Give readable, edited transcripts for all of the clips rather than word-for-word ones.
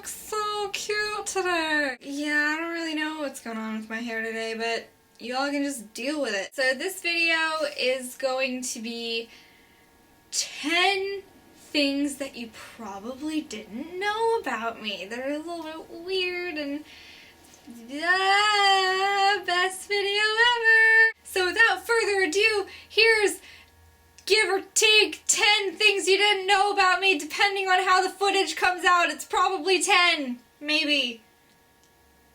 look so cute today. Yeah, I don't really know what's going on with my hair today, but you all can just deal with it. So this video is going to be 10 things that you probably didn't know about me that are a little bit weird and best video ever. So without further ado, here's give or take 10 things you didn't know about me. Depending on how the footage comes out, it's probably 10, maybe.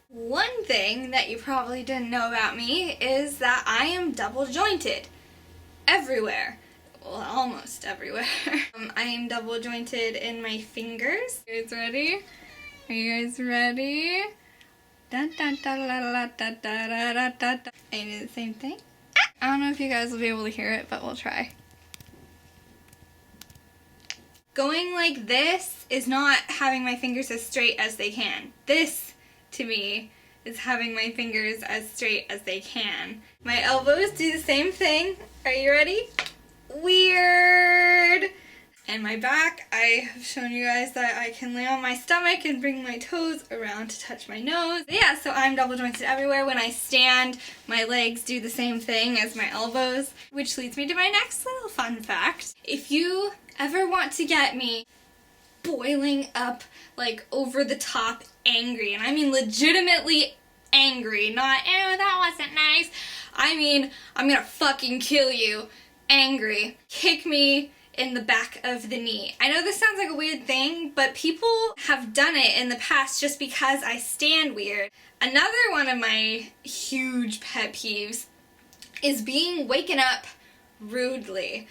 One thing that you probably didn't know about me is that I am double jointed everywhere. Well, almost everywhere. I am double jointed in my fingers. You guys ready? Are you guys ready? Dun, dun, dun, la, la, da, da, da, da, da, da. I do the same thing. I don't know if you guys will be able to hear it, but we'll try. Going like this is not having my fingers as straight as they can. This, to me, is having my fingers as straight as they can. My elbows do the same thing. Are you ready? Weird! And my back, I have shown you guys that I can lay on my stomach and bring my toes around to touch my nose. Yeah, so I'm double jointed everywhere. When I stand, my legs do the same thing as my elbows, which leads me to my next little fun fact. If you ever want to get me boiling up, like over the top angry, and I mean legitimately angry, not, ew, that wasn't nice. I mean, I'm gonna fucking kill you. Angry. Kick me in the back of the knee. I know this sounds like a weird thing, but people have done it in the past just because I stand weird. Another one of my huge pet peeves is being waken up rudely.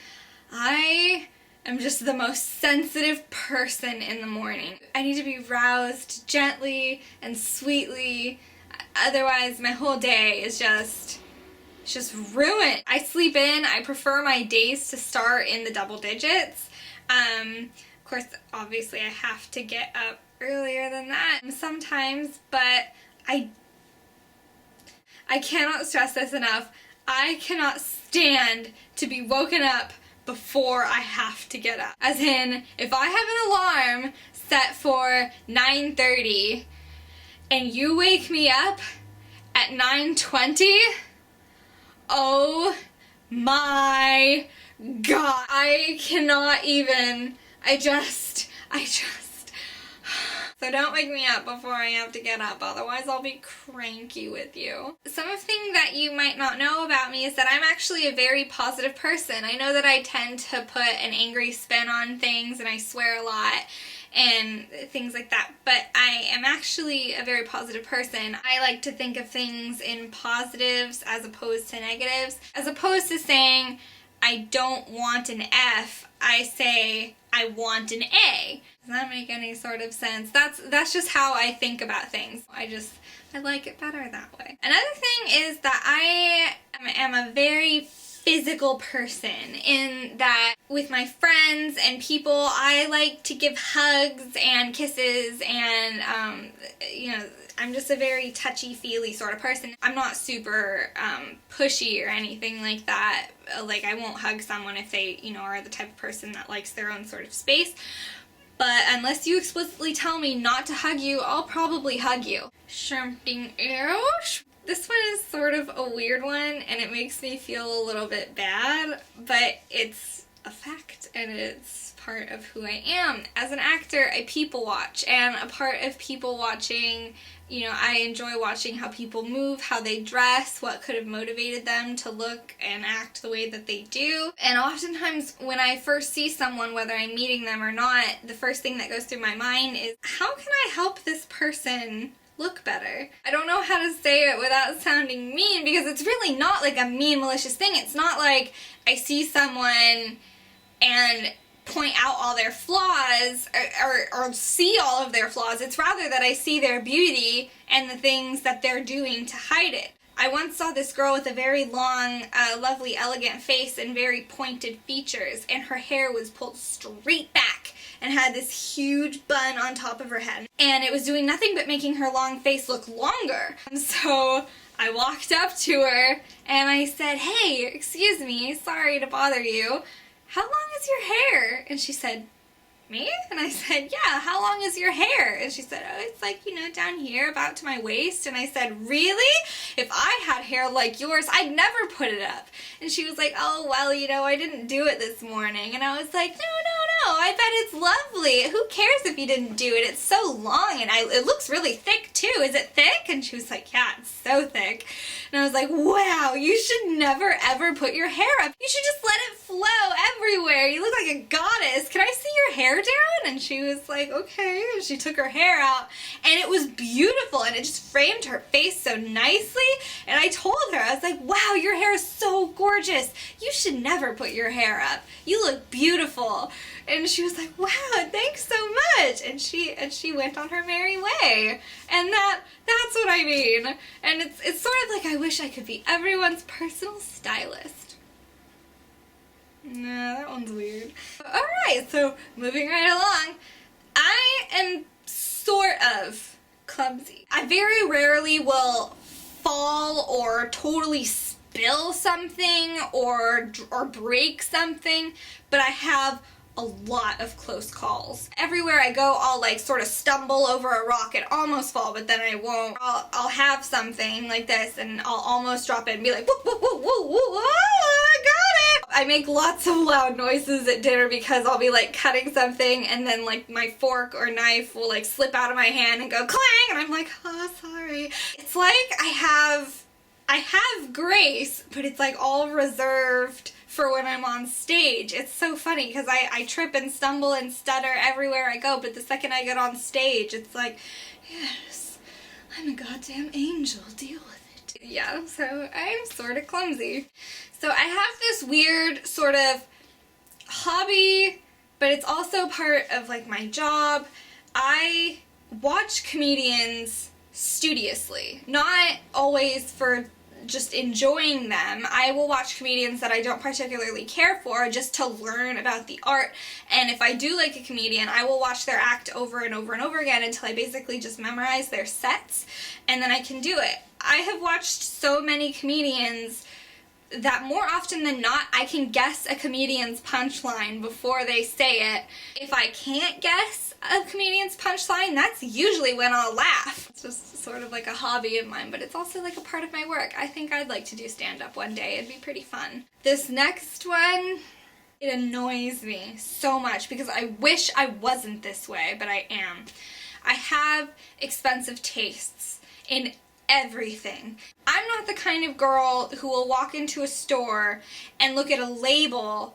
I am just the most sensitive person in the morning. I need to be roused gently and sweetly, otherwise my whole day is just ruined. I sleep in. I prefer my days to start in the double digits. Of course, obviously I have to get up earlier than that sometimes, but I cannot stress this enough. I cannot stand to be woken up before I have to get up. As in, if I have an alarm set for 9:30 and you wake me up at 9:20, oh my god. I cannot even. I just. So don't wake me up before I have to get up, otherwise I'll be cranky with you. Some of the things that you might not know about me is that I'm actually a very positive person. I know that I tend to put an angry spin on things and I swear a lot and things like that, but I am actually a very positive person. I like to think of things in positives as opposed to negatives. As opposed to saying, I don't want an F, I say, I want an A. Does that make any sort of sense? That's just how I think about things. I like it better that way. Another thing is that I am a very physical person in that with my friends and people, I like to give hugs and kisses and, you know, I'm just a very touchy-feely sort of person. I'm not super pushy or anything like that. Like, I won't hug someone if they, you know, are the type of person that likes their own sort of space. But unless you explicitly tell me not to hug you, I'll probably hug you. Something else? This one is sort of a weird one, and it makes me feel a little bit bad, but it's a fact, and it's part of who I am. As an actor, I people watch, and a part of people watching, you know, I enjoy watching how people move, how they dress, what could have motivated them to look and act the way that they do. And oftentimes when I first see someone, whether I'm meeting them or not, the first thing that goes through my mind is, how can I help this person look better? I don't know how to say it without sounding mean, because it's really not like a mean, malicious thing. It's not like I see someone and point out all their flaws or see all of their flaws. It's rather that I see their beauty and the things that they're doing to hide it. I once saw this girl with a very long, lovely, elegant face and very pointed features, and her hair was pulled straight back and had this huge bun on top of her head. And it was doing nothing but making her long face look longer. And so I walked up to her and I said, "Hey, excuse me, sorry to bother you. How long is your hair?" And she said, me? And I said, yeah, how long is your hair? And she said, oh, it's like, you know, down here about to my waist. And I said, really? If I had hair like yours, I'd never put it up. And she was like, oh, well, you know, I didn't do it this morning. And I was like, no, I bet it's lovely. Who cares if you didn't do it? It's so long and it looks really thick too. Is it thick? And she was like, yeah, it's so thick. And I was like, wow, you should never ever put your hair up. You should just let it flow everywhere. You look like a goddess. Can I see your hair down? And she was like, okay. And she took her hair out and it was beautiful and it just framed her face so nicely. And I told her, I was like, wow, your hair is so gorgeous. You should never put your hair up. You look beautiful. And she was like, wow, thanks so much. And she went on her merry way. And that's what I mean. And it's sort of like I wish I could be everyone's personal stylist. Nah, that one's weird. Alright, so moving right along. I am sort of clumsy. I very rarely will fall or totally spill something or break something, but I have a lot of close calls. Everywhere I go, I'll like sort of stumble over a rock and almost fall, but then I won't. I'll have something like this and I'll almost drop it and be like, whoop, whoop, whoop, whoop, whoop, I got it! I make lots of loud noises at dinner because I'll be like cutting something and then like my fork or knife will like slip out of my hand and go clang, and I'm like, oh, sorry. It's like I have grace, but it's like all reserved for when I'm on stage. It's so funny because I trip and stumble and stutter everywhere I go, but the second I get on stage, it's like, yes, I'm a goddamn angel, deal with it. Yeah, so I'm sort of clumsy. So I have this weird sort of hobby, but it's also part of like my job. I watch comedians studiously, not always for just enjoying them. I will watch comedians that I don't particularly care for just to learn about the art, and if I do like a comedian, I will watch their act over and over and over again until I basically just memorize their sets, and then I can do it. I have watched so many comedians that more often than not, I can guess a comedian's punchline before they say it. If I can't guess a comedian's punchline, that's usually when I'll laugh. It's just sort of like a hobby of mine, but it's also like a part of my work. I think I'd like to do stand-up one day. It'd be pretty fun. This next one, it annoys me so much because I wish I wasn't this way, but I am. I have expensive tastes in everything. I'm not the kind of girl who will walk into a store and look at a label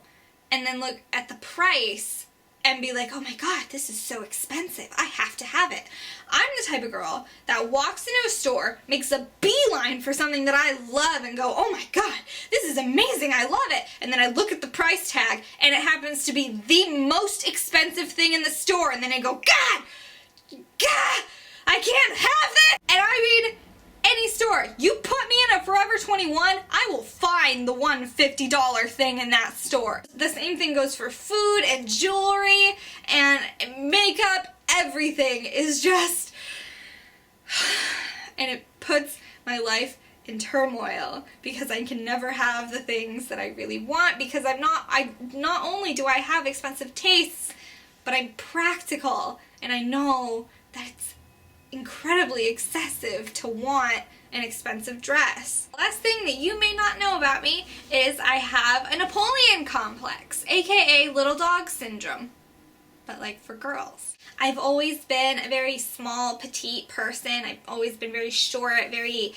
and then look at the price and be like, oh my god, this is so expensive, I have to have it. I'm the type of girl that walks into a store, makes a beeline for something that I love and go, oh my god, this is amazing, I love it. And then I look at the price tag and it happens to be the most expensive thing in the store, and then I go, God, I can't have it. And I mean, any store, you put me in a Forever 21, I will find the $150 thing in that store. The same thing goes for food and jewelry and makeup. Everything is just, and it puts my life in turmoil because I can never have the things that I really want because not only do I have expensive tastes, but I'm practical and I know that it's incredibly excessive to want an expensive dress. Last thing that you may not know about me is I have a Napoleon complex, aka little dog syndrome, but like for girls. I've always been a very small, petite person. I've always been very short, very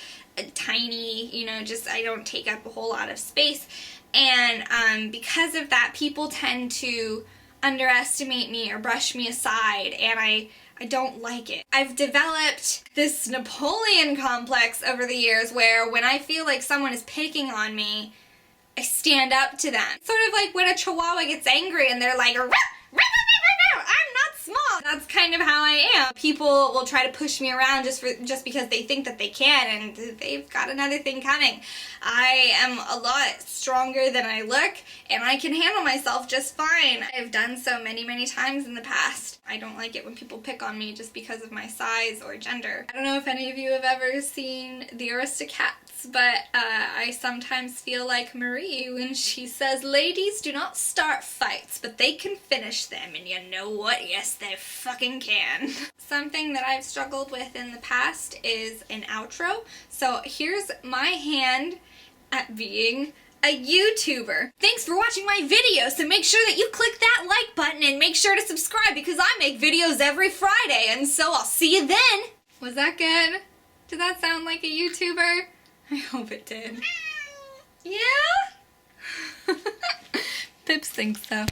tiny, you know, just I don't take up a whole lot of space, and because of that, people tend to underestimate me or brush me aside, and I don't like it. I've developed this Napoleon complex over the years where when I feel like someone is picking on me, I stand up to them. Sort of like when a chihuahua gets angry and they're like, "Ruff, ruff, ruff, ruff, ruff, I'm not small." That's kind of how I am. People will try to push me around just because they think that they can, and they've got another thing coming. I am a lot stronger than I look, and I can handle myself just fine. I've done so many, many times in the past. I don't like it when people pick on me just because of my size or gender. I don't know if any of you have ever seen the Aristocats, but I sometimes feel like Marie when she says, ladies do not start fights, but they can finish them, and you know what? Yes, they fucking can. Something that I've struggled with in the past is an outro. So here's my hand at being a YouTuber. Thanks for watching my video, so make sure that you click that like button and make sure to subscribe because I make videos every Friday, and so I'll see you then. Was that good? Did that sound like a YouTuber? I hope it did. Yeah? Pips thinks so.